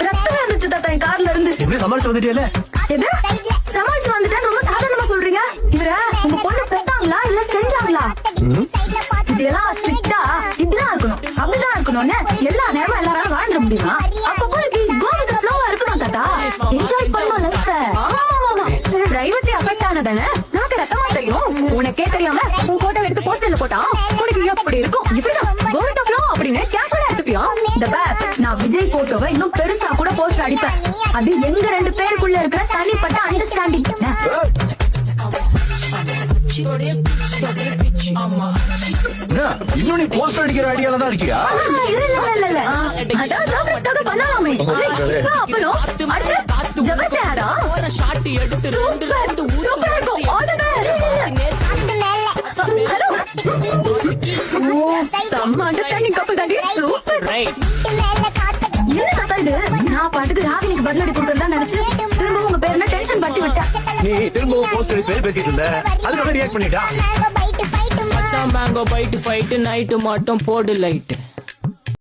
ரத்தம் வந்துச்சு தாத்தா என் கார்ல இருந்து. எப்படி சமாளிச்சு வந்துட்டே? எது சமாளிச்சு வந்துட்டேன் ரொம்ப சாதாரணமா சொல்றீங்க? இவர உங்க பொண்ணு பெத்தாங்களா இல்ல செஞ்சாங்களா? இதெல்லாம் ஸ்ட்ரிக்ட்டா இப்படிதான் இருக்கணும் அப்படிதான் இருக்கணும்னு எல்லா நேரமும் எல்லாரும் வாழ்ந்துட முடியுமா? அப்ப போய் கோ வித் தி ஃப்ளோவா இருக்கணும் தாத்தா. என்ஜாய் பண்ணணும் லைஃப. பிரைவசி அஃபெக்ட் ஆனதானே நாக்கு ரத்தமா தெரியும். உனக்கே தெரியாம உன் போட்டோ எடுத்து போஸ்டர்ல போட்டா உனக்கு எப்படி இருக்கும்? இப்படிதான் கோ வித் தி ஃப்ளோ அப்படின்னு கேஷுவலா எடுத்துப்பியா? இந்த பேக் நான் விஜய் போட்டோவை இன்னும் பெருசா கூட போஸ்டர் அடிப்பேன். அது எங்க ரெண்டு பேருக்குள்ள இருக்கிற தனிப்பட்ட அண்டர்ஸ்டாண்டிங். இன்னும் நீ போஸ்டர் அடிக்கிற ஐடியால தான் இருக்கியா? இல்ல அதான் சாப்பிட்டதாக பண்ணலாமே. அப்பளம் அடுத்து ஜபசேரா ஷாட் எடுத்து சூப்பர் இருக்கும். All the best. ஹலோ சம்ம அண்டர்ஸ்டாண்டிங் கப்பல் தாண்டி சூப்பர் ரைட். என்ன கதை இது? நான் பாட்டுக்கு ராகினிக்கு பதிலடி கொடுக்கறதா நினைச்சு திரும்ப உங்க பேர் என்ன டென்ஷன் படுத்தி விட்டேன். நீ திரும்ப போஸ்டர் பேர் பேசிட்டு இருந்த அதுக்காக ரியாக்ட் பண்ணிட்டா. மேங்கோ பைட் ஃபைட் நைட்டு மட்டும் போடு லைட்.